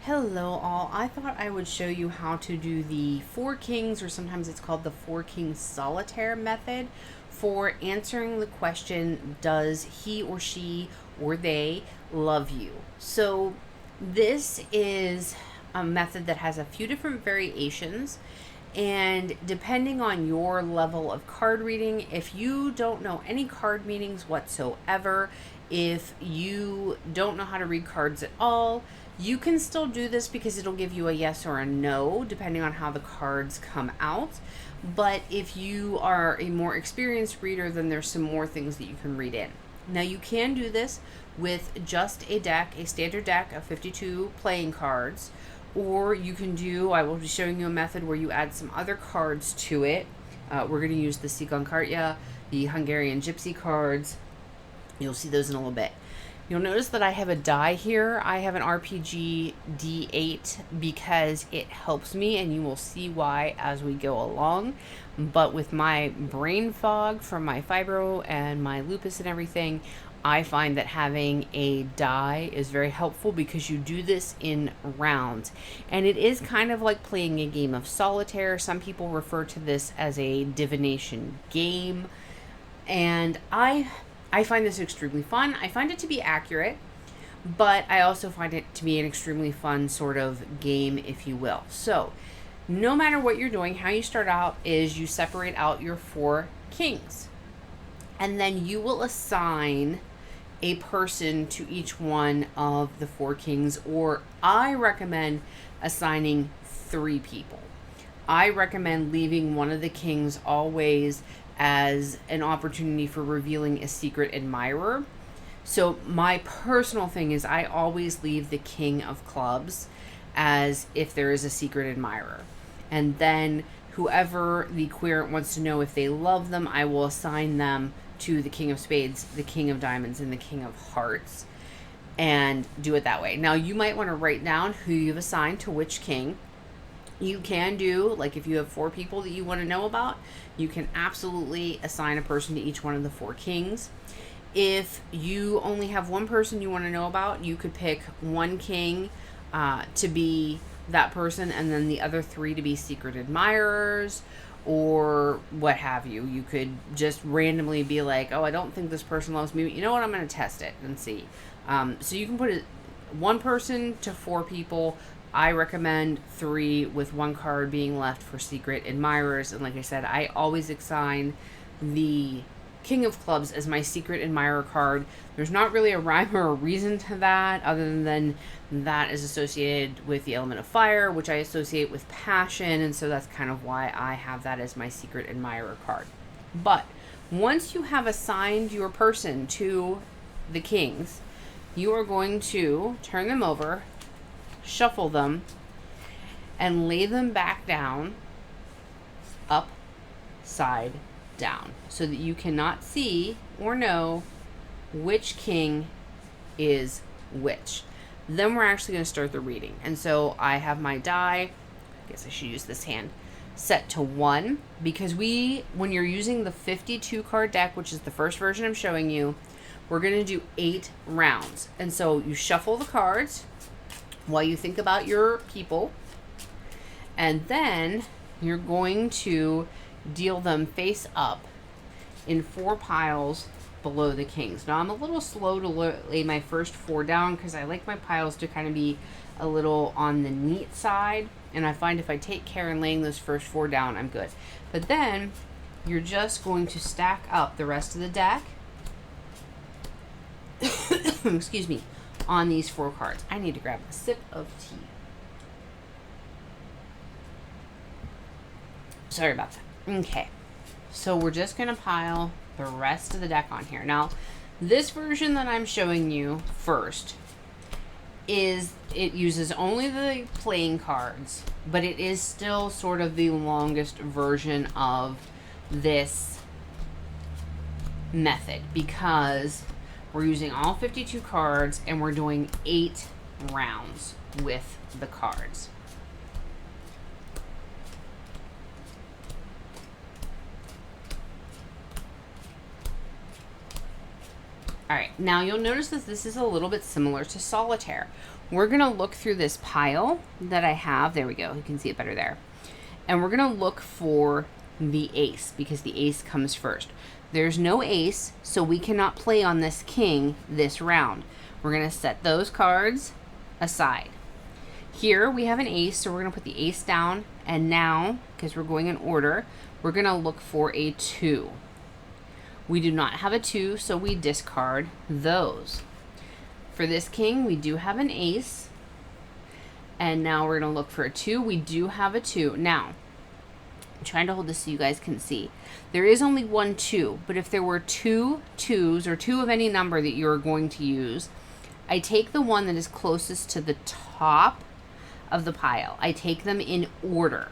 Hello all. I thought I would show you how to do the Four Kings, or sometimes it's called the Four Kings Solitaire method, for answering the question, does he or she or they love you? So this is a method that has a few different variations, and depending on your level of card reading, if you don't know any card meanings whatsoever, if you don't know how to read cards at all, you can still do this because it'll give you a yes or a no depending on how the cards come out. But if you are a more experienced reader, then there's some more things that you can read in. Now, you can do this with just a deck, a standard deck of 52 playing cards, or you can do, I will be showing you a method where you add some other cards to it. We're going to use the Sigonkartya, the Hungarian Gypsy cards. You'll see those in a little bit. You'll notice that I have a die here. I have an RPG D8 because it helps me, and you will see why as we go along. But with my brain fog from my fibro and my lupus and everything, I find that having a die is very helpful because you do this in rounds. And it is kind of like playing a game of solitaire. Some people refer to this as a divination game. And I find this extremely fun. I find it to be accurate, but I also find it to be an extremely fun sort of game, if you will. So, no matter what you're doing, how you start out is you separate out your four kings. And then you will assign a person to each one of the four kings, or I recommend assigning 3 people. I recommend leaving one of the kings always as an opportunity for revealing a secret admirer. So my personal thing is I always leave the king of clubs as if there is a secret admirer. And then whoever the querent wants to know if they love them, I will assign them to the king of spades, the king of diamonds, and the king of hearts, and do it that way. Now, you might want to write down who you've assigned to which king. You can do, like if you have 4 people that you want to know about, you can absolutely assign a person to each one of the 4 kings. If you only have one person you want to know about, you could pick one king to be that person, and then the other 3 to be secret admirers, or what have you. You could just randomly be like, oh, I don't think this person loves me, but you know what, I'm going to test it and see. So you can put it 1 person to 4 people. I recommend 3, with 1 card being left for secret admirers. And like I said, I always assign the king of clubs as my secret admirer card. There's not really a rhyme or a reason to that, other than that is associated with the element of fire, which I associate with passion, and so that's kind of why I have that as my secret admirer card. But once you have assigned your person to the kings, you are going to turn them over, shuffle them, and lay them back down, upside down, so that you cannot see or know which king is which. Then we're actually going to start the reading. And so I have my die, I guess I should use this hand, set to 1, because when you're using the 52 card deck, which is the first version I'm showing you, we're going to do 8 rounds. And so you shuffle the cards while you think about your people, and then you're going to deal them face up in 4 piles below the kings. Now, I'm a little slow to lay my first 4 down because I like my piles to kind of be a little on the neat side, and I find if I take care in laying those first 4 down, I'm good. But then you're just going to stack up the rest of the deck excuse me, on these 4 cards. I need to grab a sip of tea. Sorry about that. Okay, so we're just going to pile the rest of the deck on here. Now, this version that I'm showing you first it uses only the playing cards, but it is still sort of the longest version of this method because we're using all 52 cards and we're doing 8 rounds with the cards. All right, now you'll notice that this is a little bit similar to solitaire, we're going to look through this pile that I have. There we go. You can see it better there. And we're going to look for the ace because the ace comes first. There's no ace, so we cannot play on this king this round. We're going to set those cards aside. Here we have an ace, so we're going to put the ace down. And now, because we're going in order, we're going to look for a 2. We do not have a 2, so we discard those. For this king, we do have an ace. And now we're going to look for a 2. We do have a 2. Now, I'm trying to hold this so you guys can see. There is only one 2, but if there were 2 2s or 2 of any number that you're going to use, I take the one that is closest to the top of the pile. I take them in order.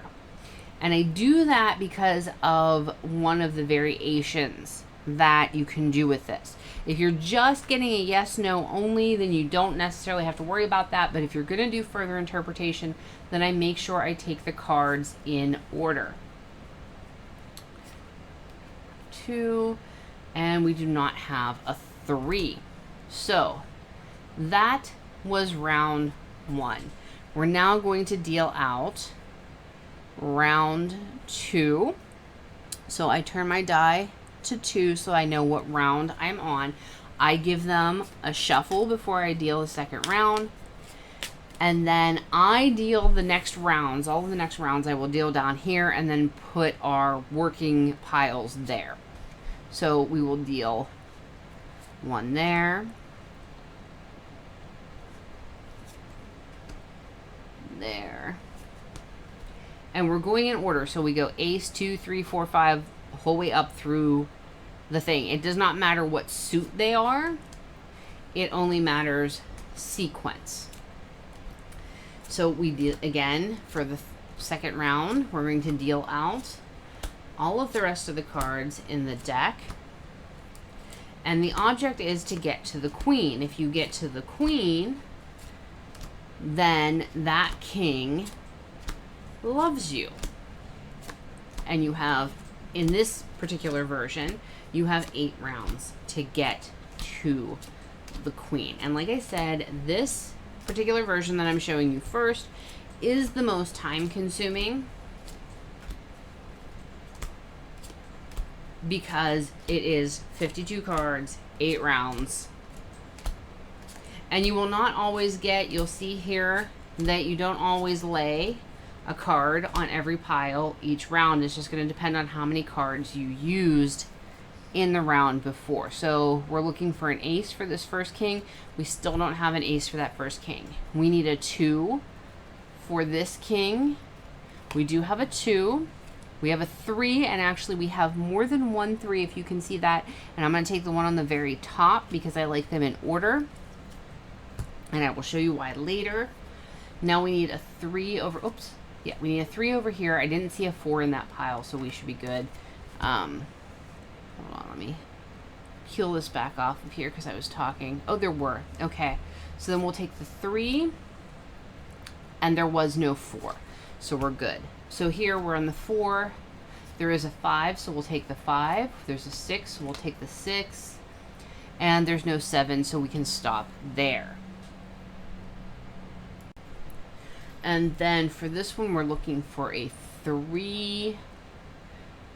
And I do that because of one of the variations that you can do with this. If you're just getting a yes, no only, then you don't necessarily have to worry about that. But if you're going to do further interpretation, then I make sure I take the cards in order. 2, and we do not have a 3. So that was round 1. We're now going to deal out round 2. So I turn my die to 2 so I know what round I'm on. I give them a shuffle before I deal the second round. And then I deal the next rounds. All of the next rounds I will deal down here and then put our working piles there. So we will deal 1 there. There. And we're going in order. So we go ace, 2, 3, 4, 5, the whole way up through the thing. It does not matter what suit they are. It only matters sequence. So we deal again for the second round. We're going to deal out all of the rest of the cards in the deck. And the object is to get to the queen. If you get to the queen, then that king loves you. And you have, in this particular version, you have 8 rounds to get to the queen. And like I said, this particular version that I'm showing you first is the most time consuming because it is 52 cards, 8 rounds. And you will not always get, you'll see here that you don't always lay a card on every pile each round. It's just going to depend on how many cards you used in the round before. So we're looking for an ace for this first king. We still don't have an ace for that first king. We need a 2 for this king. We do have a 2. We have a 3, and actually we have more than one 3 if you can see that. And I'm going to take the one on the very top because I like them in order. And I will show you why later. Now we need a 3 over, oops. Yeah, we need a 3 over here. I didn't see a 4 in that pile, so we should be good. Hold on, let me peel this back off of here because I was talking. Oh, there were. Okay. So then we'll take the 3, and there was no 4. So we're good. So here we're on the 4. There is a 5, so we'll take the 5. There's a 6, so we'll take the 6. And there's no 7, so we can stop there. And then for this one, we're looking for a 3.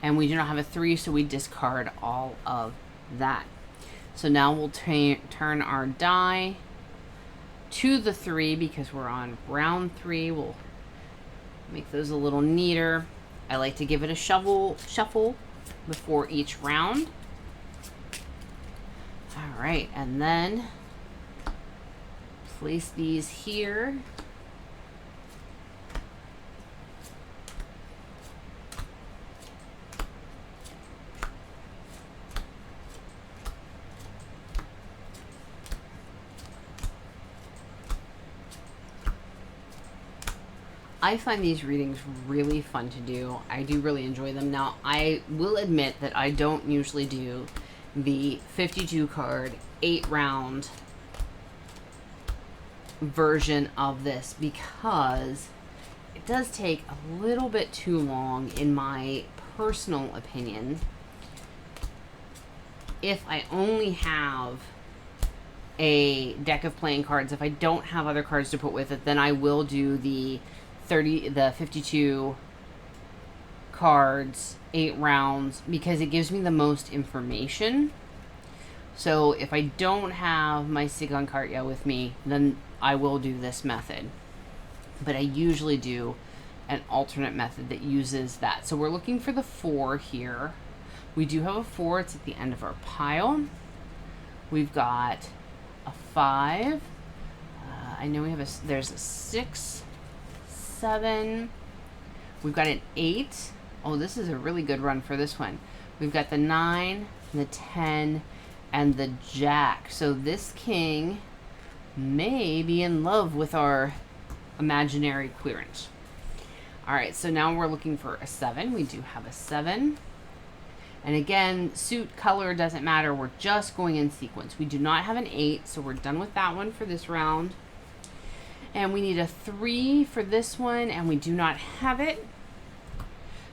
And we do not have a 3, so we discard all of that. So now we'll turn our die to the 3 because we're on round 3. We'll make those a little neater. I like to give it a shuffle before each round. All right, and then place these here. I find these readings really fun to do. I do really enjoy them. Now, I will admit that I don't usually do the 52 card, 8 round version of this because it does take a little bit too long, in my personal opinion, if I only have a deck of playing cards. If I don't have other cards to put with it, then I will do the 52 cards, 8 rounds, because it gives me the most information. So if I don't have my Sigon Cartia with me, then I will do this method. But I usually do an alternate method that uses that. So we're looking for the 4 here. We do have a 4. It's at the end of our pile. We've got a 5. I know we have there's a 6, 7. We've got an 8. Oh, this is a really good run for this one. We've got the 9, the 10, and the Jack. So this king may be in love with our imaginary querent. All right, so now we're looking for a 7. We do have a 7. And again, suit, color, doesn't matter. We're just going in sequence. We do not have an 8, so we're done with that one for this round. And we need a 3 for this one, and we do not have it.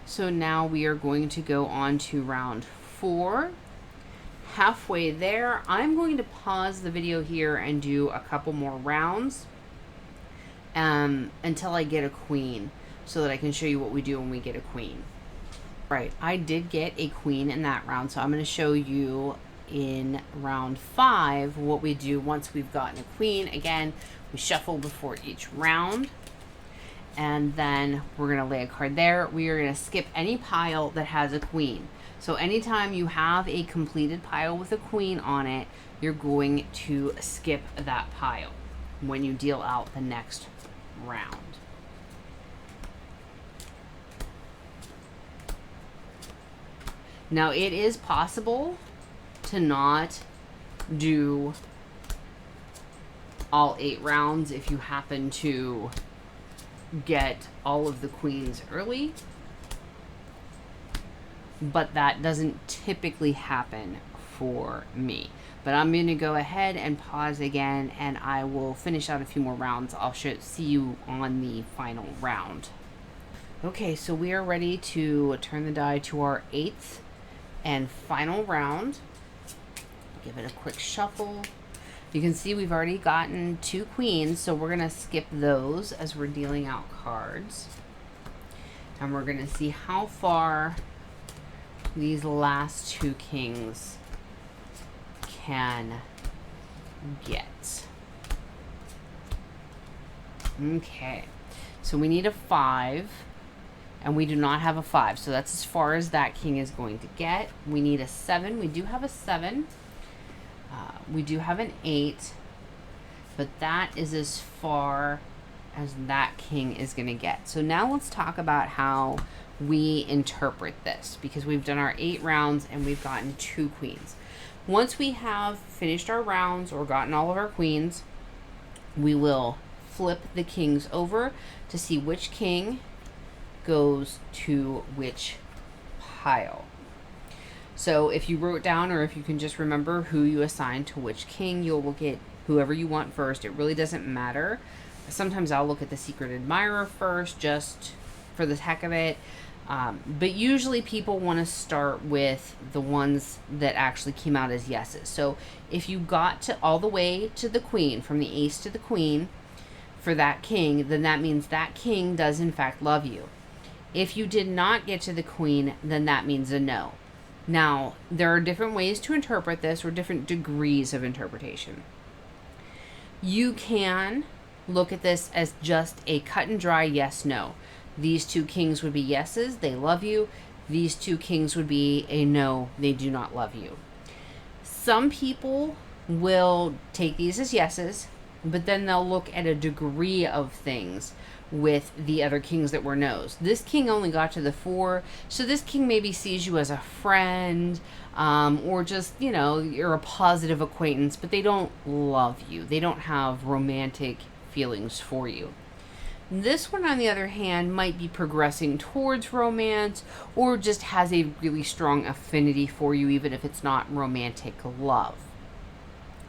So now we are going to go on to round 4. Halfway there, I'm going to pause the video here and do a couple more rounds until I get a queen, so that I can show you what we do when we get a queen. Right, I did get a queen in that round, so I'm going to show you in round 5 what we do once we've gotten a queen. Again, we shuffle before each round, and then we're going to lay a card there. We are going to skip any pile that has a queen. So anytime you have a completed pile with a queen on it, you're going to skip that pile when you deal out the next round. Now, it is possible to not do all 8 rounds if you happen to get all of the queens early, but that doesn't typically happen for me. But I'm going to go ahead and pause again, and I will finish out a few more rounds. I'll see you on the final round. Okay, so we are ready to turn the die to our 8th and final round. Give it a quick shuffle. You can see we've already gotten 2 queens, so we're going to skip those as we're dealing out cards. And we're going to see how far these last 2 kings can get. Okay, so we need a 5. And we do not have a 5, so that's as far as that king is going to get. We need a 7. We do have a 7. We do have an 8, but that is as far as that king is going to get. So now let's talk about how we interpret this, because we've done our 8 rounds and we've gotten 2 queens. Once we have finished our rounds or gotten all of our queens, we will flip the kings over to see which king goes to which pile. So if you wrote down, or if you can just remember who you assigned to which king, you'll look at whoever you want first. It really doesn't matter. Sometimes I'll look at the secret admirer first, just for the heck of it. But usually people want to start with the ones that actually came out as yeses. So if you got to all the way to the queen, from the ace to the queen for that king, then that means that king does in fact love you. If you did not get to the queen, then that means a no. Now, there are different ways to interpret this, or different degrees of interpretation. You can look at this as just a cut and dry yes, no. These 2 kings would be yeses, they love you. These 2 kings would be a no, they do not love you. Some people will take these as yeses, but then they'll look at a degree of things with the other kings that were no's. This king only got to the 4, so this king maybe sees you as a friend, or just, you know, you're a positive acquaintance, but they don't love you. They don't have romantic feelings for you. This one, on the other hand, might be progressing towards romance, or just has a really strong affinity for you, even if it's not romantic love.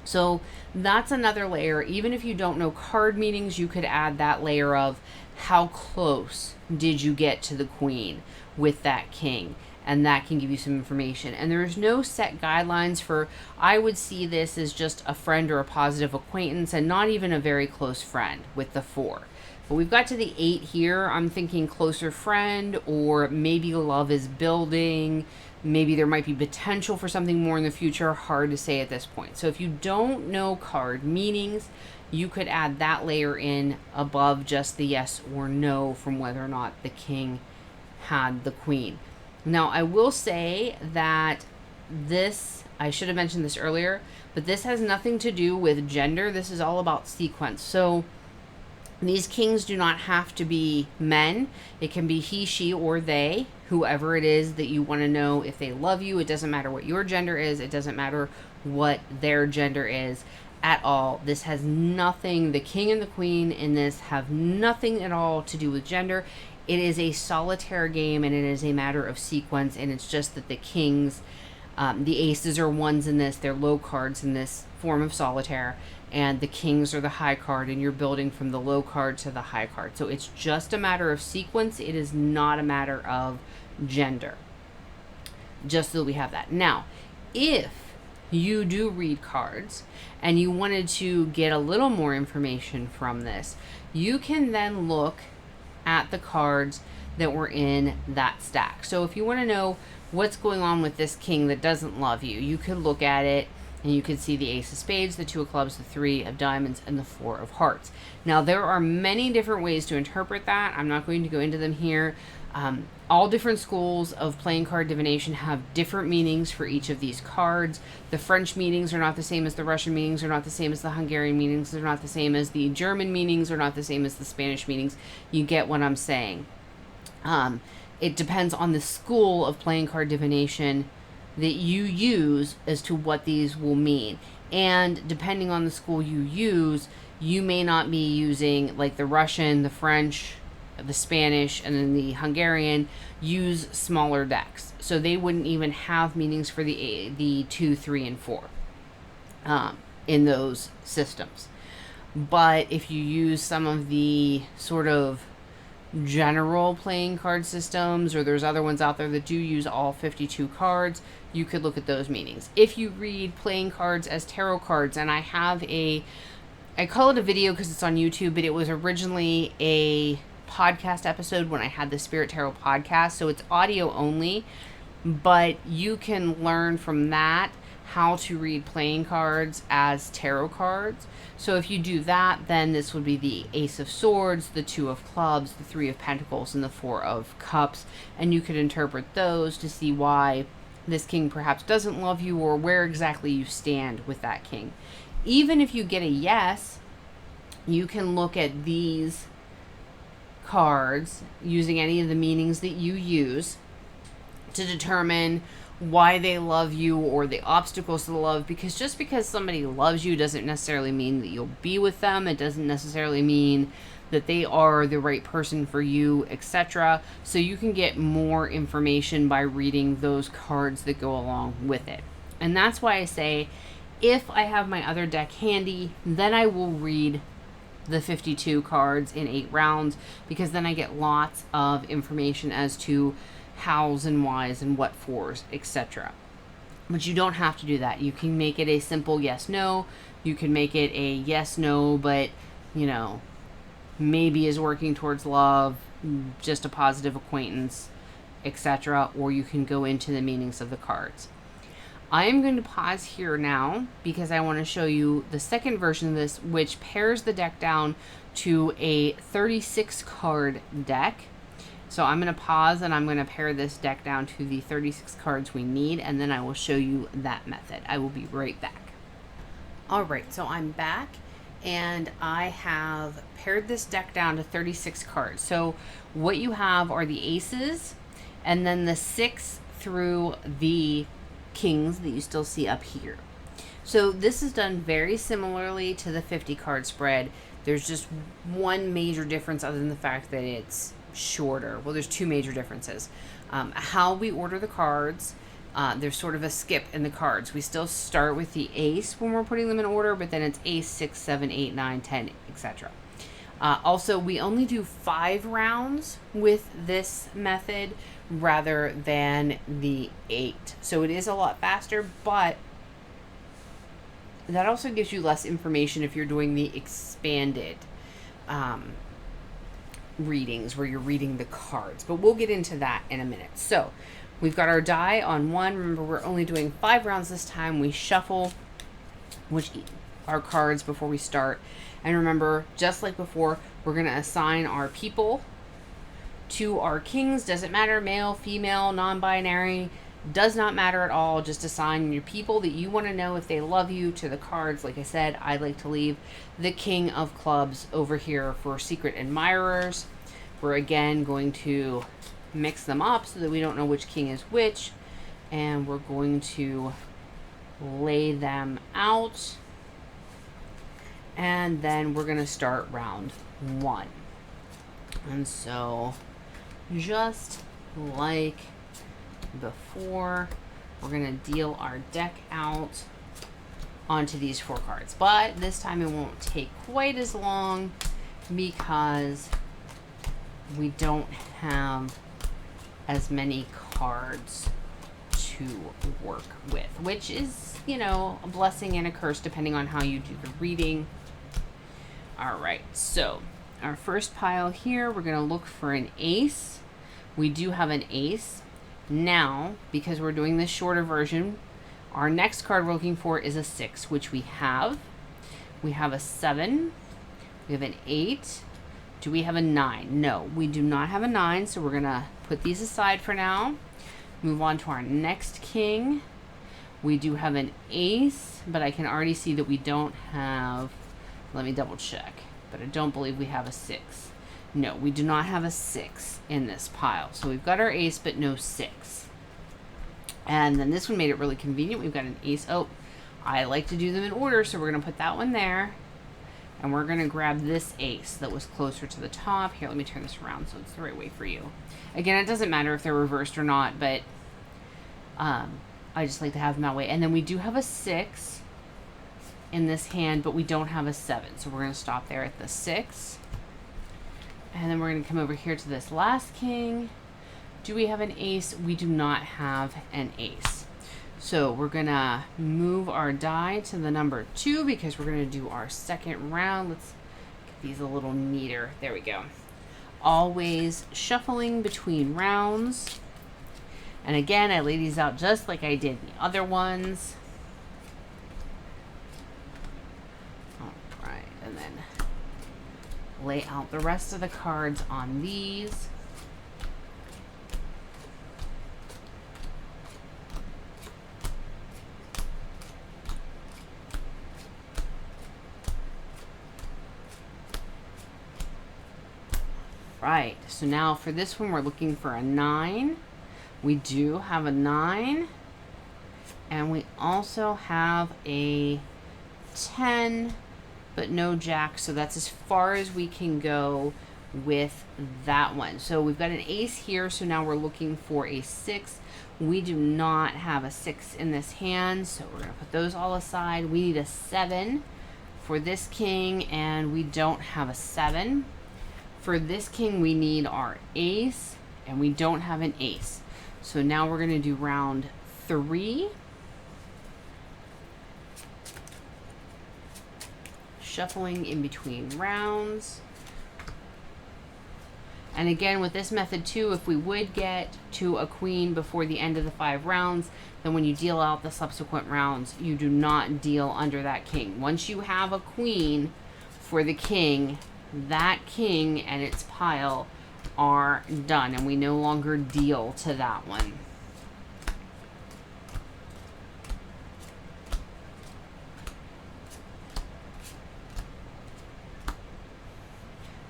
So that's another layer. Even if you don't know card meanings, you could add that layer of how close did you get to the queen with that king. and that can give you some information. And there's no set guidelines for, I would see this as just a friend or a positive acquaintance and not even a very close friend with the 4. But we've got to the 8 here. I'm thinking closer friend, or maybe love is building. Maybe there might be potential for something more in the future. Hard to say at this point. So if you don't know card meanings, you could add that layer in above just the yes or no from whether or not the king had the queen. Now, I will say that this, I should have mentioned this earlier, but this has nothing to do with gender. This is all about sequence. So these kings do not have to be men. It can be he, she, or they, whoever it is that you want to know if they love you. It doesn't matter what your gender is. It doesn't matter what their gender is at all. This has nothing, the king and the queen in this have nothing at all to do with gender. It is a solitaire game, and it is a matter of sequence, and it's just that the kings, the aces are ones in this, they're low cards in this form of solitaire, and the kings are the high card, and you're building from the low card to the high card. So it's just a matter of sequence. It is not a matter of gender. Just so we have that. Now, if you do read cards and you wanted to get a little more information from this, you can then look at the cards that were in that stack. So if you want to know what's going on with this king that doesn't love you, you could look at it and you could see the ace of spades, the 2 of clubs, the 3 of diamonds, and the 4 of hearts. Now, there are many different ways to interpret that. I'm not going to go into them here. All different schools of playing card divination have different meanings for each of these cards. The French meanings are not the same as the Russian meanings, are not the same as the Hungarian meanings, they're not the same as the German meanings, are not the same as the Spanish meanings. You get what I'm saying. It depends on the school of playing card divination that you use as to what these will mean. And depending on the school you use, you may not be using, like the Russian, the French, the Spanish, and then the Hungarian use smaller decks. So they wouldn't even have meanings for the 2, 3, and 4 in those systems. But if you use some of the sort of general playing card systems, or there's other ones out there that do use all 52 cards, you could look at those meanings. If you read playing cards as tarot cards, and I call it a video because it's on YouTube, but it was originally a podcast episode when I had the Spirit Tarot podcast, so it's audio only, but you can learn from that how to read playing cards as tarot cards. So if you do that, then this would be the Ace of Swords, the 2 of Clubs, the 3 of Pentacles, and the 4 of Cups, and you could interpret those to see why this king perhaps doesn't love you, or where exactly you stand with that king. Even if you get a yes, you can look at these cards using any of the meanings that you use to determine why they love you or the obstacles to the love, because just because somebody loves you doesn't necessarily mean that you'll be with them. It doesn't necessarily mean that they are the right person for you, etc. So you can get more information by reading those cards that go along with it. And that's why I say, if I have my other deck handy, then I will read the 52 cards in 8 rounds, because then I get lots of information as to hows and whys and what fors, etc. But you don't have to do that. You can make it a simple yes no. You can make it a yes no, but maybe is working towards love, just a positive acquaintance, etc. Or you can go into the meanings of the cards. I am going to pause here now because I want to show you the second version of this, which pairs the deck down to a 36 card deck. So I'm going to pause and I'm going to pare this deck down to the 36 cards we need, and then I will show you that method. I will be right back. All right, so I'm back and I have pared this deck down to 36 cards. So what you have are the aces and then the 6 through the kings that you still see up here. So this is done very similarly to the 50 card spread. There's just one major difference other than the fact that it's shorter. Well, there's 2 major differences. How we order the cards, there's sort of a skip in the cards. We still start with the ace when we're putting them in order, but then it's ace, 6, 7, 8, 9, 10, etc. Also, we only do 5 rounds with this method rather than the 8. So it is a lot faster, but that also gives you less information if you're doing the expanded readings where you're reading the cards. But we'll get into that in a minute. So we've got our die on 1. Remember, we're only doing 5 rounds this time. We shuffle our cards before we start. And remember, just like before, we're going to assign our people to our kings. Doesn't matter, male, female, non-binary, does not matter at all. Just assign your people that you want to know if they love you to the cards. Like I said, I like to leave the King of Clubs over here for secret admirers. We're again going to mix them up so that we don't know which king is which. And we're going to lay them out. And then we're going to start round 1. And so, just like before, we're going to deal our deck out onto these 4 cards. But this time it won't take quite as long because we don't have as many cards to work with, which is, you know, a blessing and a curse depending on how you do the reading. All right, so our first pile here, we're going to look for an ace. We do have an ace. Now, because we're doing this shorter version, our next card we're looking for is a 6, which we have. We have a 7. We have an 8. Do we have a 9? No, we do not have a 9, so we're going to put these aside for now. Move on to our next king. We do have an ace, but I can already see that we don't have... Let me double check. But I don't believe we have a 6. No, we do not have a 6 in this pile. So we've got our ace, but no 6. And then this one made it really convenient. We've got an ace. Oh, I like to do them in order, so we're going to put that one there. And we're going to grab this ace that was closer to the top. Here, let me turn this around so it's the right way for you. Again, it doesn't matter if they're reversed or not, but I just like to have them that way. And then we do have a 6 in this hand, but we don't have a 7. So we're going to stop there at the 6. And then we're going to come over here to this last king. Do we have an ace? We do not have an ace. So we're going to move our die to the number 2 because we're going to do our second round. Let's get these a little neater. There we go. Always shuffling between rounds. And again, I lay these out just like I did the other ones. All right, and then lay out the rest of the cards on these. Right, so now for this one, we're looking for a 9. We do have a 9. And we also have a 10, but no jack. So that's as far as we can go with that one. So we've got an ace here. So now we're looking for a 6. We do not have a 6 in this hand. So we're going to put those all aside. We need a 7 for this king, and we don't have a 7. For this king, we need our ace, and we don't have an ace. So now we're going to do round 3. Shuffling in between rounds. And again, with this method too, if we would get to a queen before the end of the 5 rounds, then when you deal out the subsequent rounds, you do not deal under that king. Once you have a queen for the king, that king and its pile are done, and we no longer deal to that one.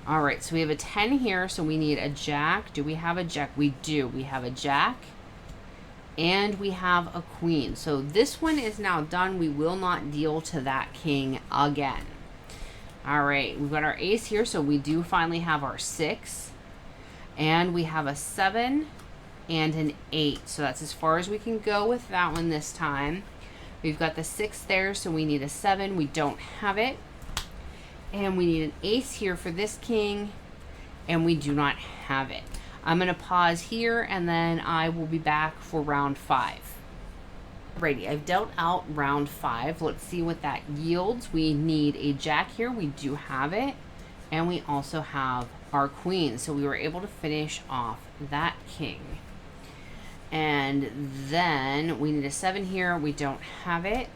All right, so we have a 10 here, so we need a jack. Do we have a jack? We do. We have a jack, and we have a queen. So this one is now done. We will not deal to that king again. All right, we've got our ace here, so we do finally have our 6. And we have a 7 and an 8. So that's as far as we can go with that one this time. We've got the 6 there, so we need a 7. We don't have it. And we need an ace here for this king, and we do not have it. I'm going to pause here, and then I will be back for round 5. Alrighty, I've dealt out round 5. Let's see what that yields. We need a jack here. We do have it. And we also have our queen. So we were able to finish off that king. And then we need a 7 here. We don't have it.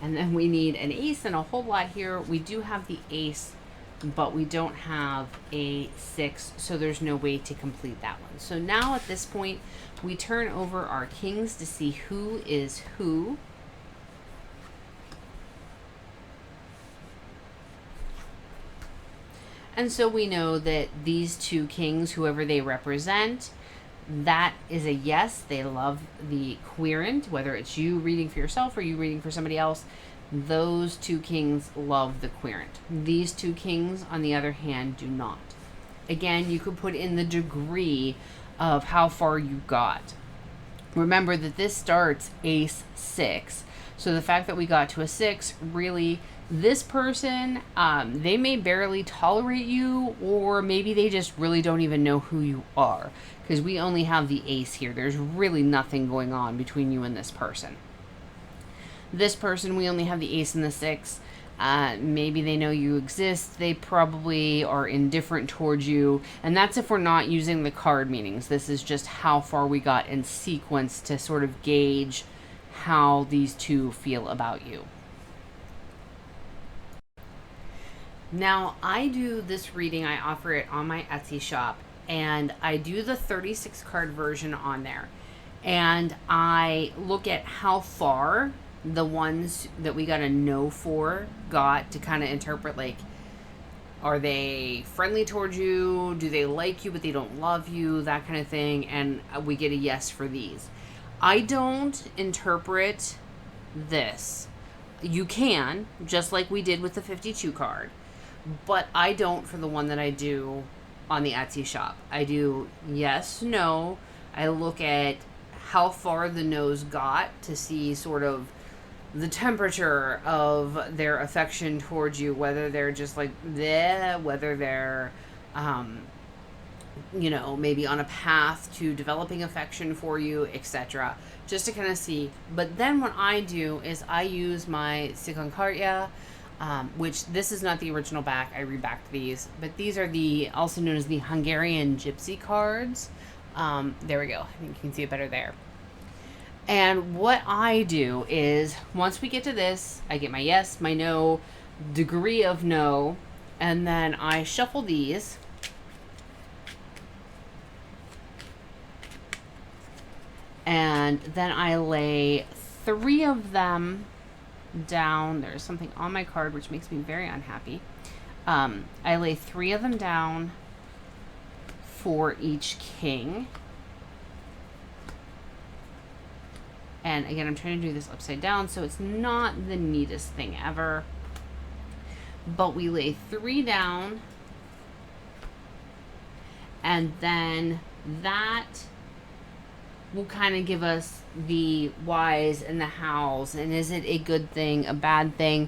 And then we need an ace and a whole lot here. We do have the ace, but we don't have a 6, so there's no way to complete that one. So now at this point, we turn over our kings to see who is who. And so we know that these 2 kings, whoever they represent, that is a yes. They love the querent, whether it's you reading for yourself or you reading for somebody else. Those 2 kings love the querent. These 2 kings, on the other hand, do not. Again, you could put in the degree of how far you got. Remember that this starts ace 6. So the fact that we got to a 6, really, this person, they may barely tolerate you, or maybe they just really don't even know who you are, because we only have the ace here. There's really nothing going on between you and this person. This person, we only have the ace and the 6. Maybe they know you exist. They probably are indifferent towards you. And that's if we're not using the card meanings. This is just how far we got in sequence to sort of gauge how these 2 feel about you. Now, I do this reading, I offer it on my Etsy shop, and I do the 36 card version on there. And I look at how far the ones that we got a no for got to kind of interpret, like, are they friendly towards you? Do they like you but they don't love you? That kind of thing. And we get a yes for these. I don't interpret this. You can, just like we did with the 52 card. But I don't for the one that I do on the Etsy shop. I do yes, no. I look at how far the no's got to see sort of the temperature of their affection towards you, whether they're just like bleh, whether they're maybe on a path to developing affection for you, etc. Just to kind of see. But then what I do is I use my Sikonkarya, which this is not the original back. I rebacked these, but these are the also known as the Hungarian Gypsy cards. There we go. I think you can see it better there. And what I do is, once we get to this, I get my yes, my no, degree of no, and then I shuffle these. And then I lay 3 of them down. There's something on my card which makes me very unhappy. I lay 3 of them down for each king. And again, I'm trying to do this upside down, so it's not the neatest thing ever. But we lay 3 down. And then that will kind of give us the whys and the hows. And is it a good thing, a bad thing?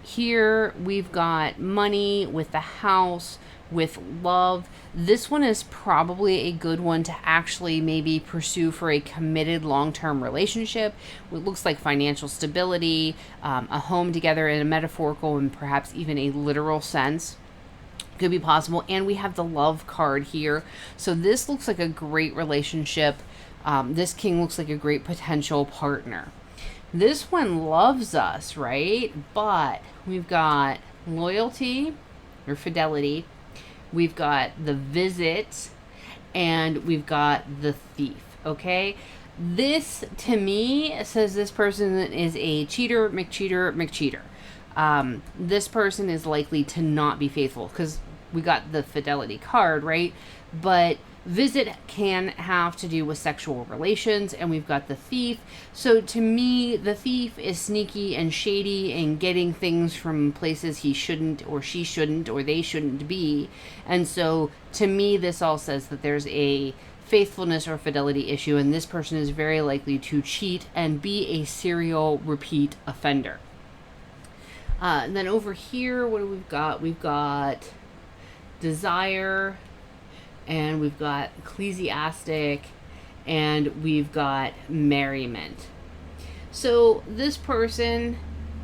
Here we've got money with the house, with love. This one is probably a good one to actually maybe pursue for a committed long-term relationship. It looks like financial stability, a home together in a metaphorical and perhaps even a literal sense could be possible. And we have the love card here. So this looks like a great relationship. This king looks like a great potential partner. This one loves us, right? But we've got loyalty or fidelity. We've got the visit, and we've got the thief, okay? This, to me, says this person is a cheater, McCheater. This person is likely to not be faithful, because we got the fidelity card, right? But visit can have to do with sexual relations, and we've got the thief. So to me, the thief is sneaky and shady and getting things from places he shouldn't, or she shouldn't, or they shouldn't be. And so to me, this all says that there's a faithfulness or fidelity issue, and this person is very likely to cheat and be a serial repeat offender. And then over here, what do we've got? We've got desire, and we've got ecclesiastic, and we've got merriment. So this person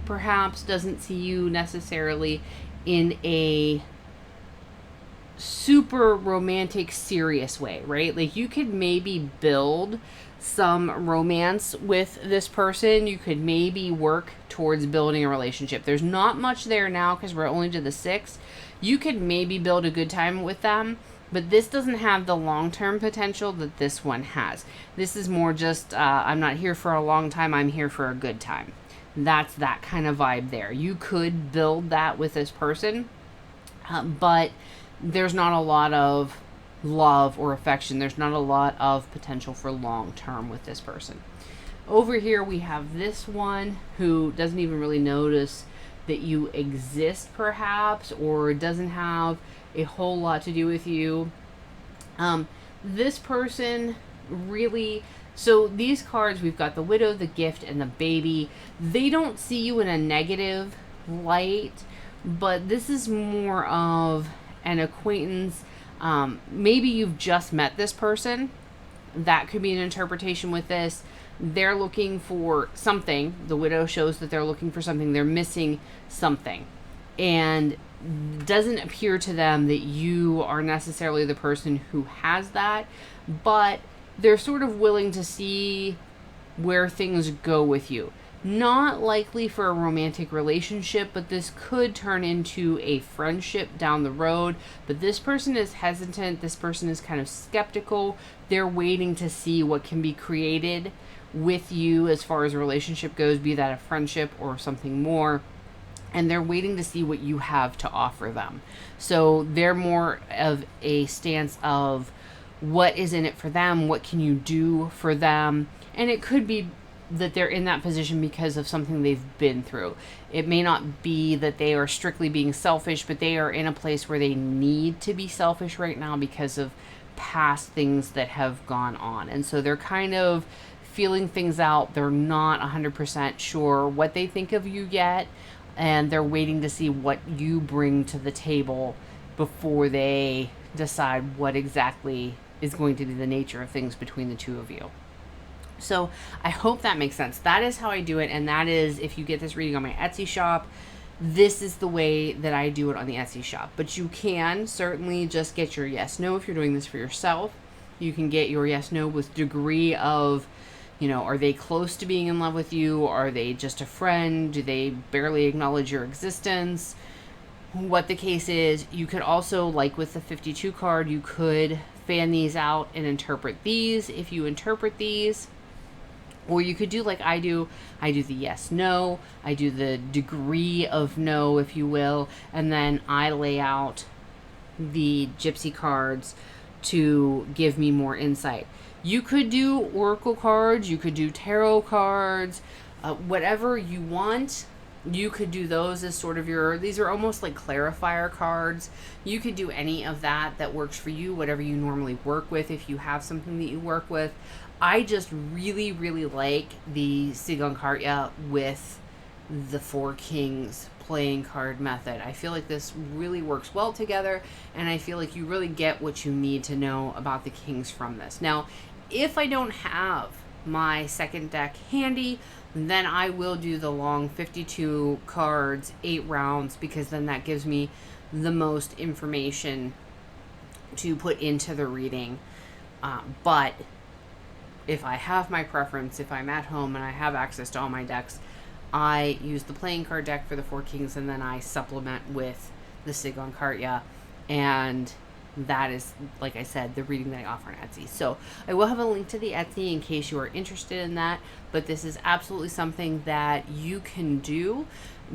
perhaps doesn't see you necessarily in a super romantic, serious way, right? Like you could maybe build some romance with this person. You could maybe work towards building a relationship. There's not much there now because we're only to the 6. You could maybe build a good time with them, but this doesn't have the long-term potential that this one has. This is more just, I'm not here for a long time, I'm here for a good time. That's that kind of vibe there. You could build that with this person, but there's not a lot of love or affection. There's not a lot of potential for long-term with this person. Over here we have this one who doesn't even really notice that you exist perhaps, or doesn't have a whole lot to do with you. This person really, so these cards, we've got the widow, the gift, and the baby. They don't see you in a negative light, but this is more of an acquaintance. Maybe you've just met this person. That could be an interpretation with this. They're looking for something. The widow shows that they're looking for something. They're missing something. And doesn't appear to them that you are necessarily the person who has that, but they're sort of willing to see where things go with you. Not likely for a romantic relationship, but this could turn into a friendship down the road. But this person is hesitant. This person is kind of skeptical. They're waiting to see what can be created with you as far as a relationship goes, be that a friendship or something more. And they're waiting to see what you have to offer them. So they're more of a stance of what is in it for them, what can you do for them. And it could be that they're in that position because of something they've been through. It may not be that they are strictly being selfish, but they are in a place where they need to be selfish right now because of past things that have gone on. And so they're kind of feeling things out. They're not 100% sure what they think of you yet, and they're waiting to see what you bring to the table before they decide what exactly is going to be the nature of things between the two of you. So I hope that makes sense. That is how I do it. And that is, if you get this reading on my Etsy shop, this is the way that I do it on the Etsy shop. But you can certainly just get your yes, no if you're doing this for yourself. You can get your yes, no with degree of, are they close to being in love with you? Are they just a friend? Do they barely acknowledge your existence? What the case is. You could also, like with the 52 card, you could fan these out and interpret these if you interpret these. Or you could do like I do. I do the yes, no. I do the degree of no, if you will. And then I lay out the gypsy cards to give me more insight. You could do oracle cards. You could do tarot cards. Whatever you want. You could do those as sort of these are almost like clarifier cards. You could do any of that works for you, whatever you normally work with, if you have something that you work with. I just really, really like the Sigonkarya with the 4 Kings playing card method. I feel like this really works well together, and I feel like you really get what you need to know about the Kings from this. Now, if I don't have my second deck handy, then I will do the long 52 cards, 8 rounds, because then that gives me the most information to put into the reading. But if I have my preference, if I'm at home and I have access to all my decks, I use the playing card deck for the 4 Kings, and then I supplement with the Sigonkarya, and that is, like I said, the reading that I offer on Etsy. So I will have a link to the Etsy in case you are interested in that, but this is absolutely something that you can do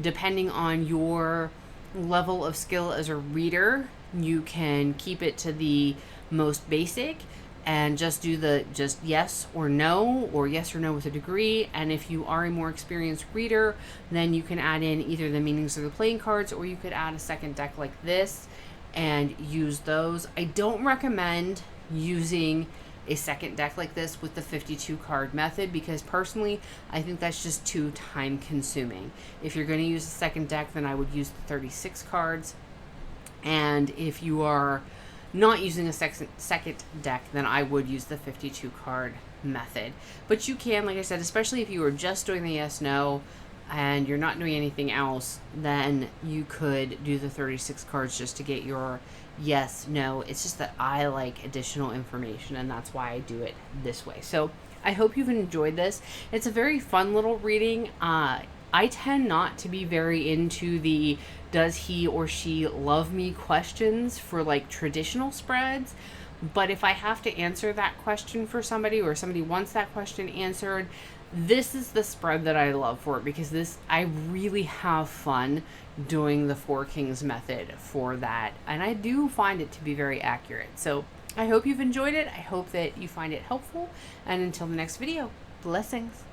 depending on your level of skill as a reader. You can keep it to the most basic and just do just yes or no, or yes or no with a degree. And if you are a more experienced reader, then you can add in either the meanings of the playing cards, or you could add a second deck like this and use those. I don't recommend using a second deck like this with the 52 card method, because personally I think that's just too time consuming. If you're going to use a second deck, then I would use the 36 cards. And if you are not using a second deck, then I would use the 52 card method. But you can, like I said, especially if you are just doing the yes no and you're not doing anything else, then you could do the 36 cards just to get your yes no. It's just that I like additional information, and that's why I do it this way. So I hope you've enjoyed this. It's a very fun little reading. I tend not to be very into the does he or she love me questions for like traditional spreads. But if I have to answer that question for somebody, or somebody wants that question answered, this is the spread that I love for it, because I really have fun doing the Four Kings method for that. And I do find it to be very accurate. So I hope you've enjoyed it. I hope that you find it helpful. And until the next video, blessings.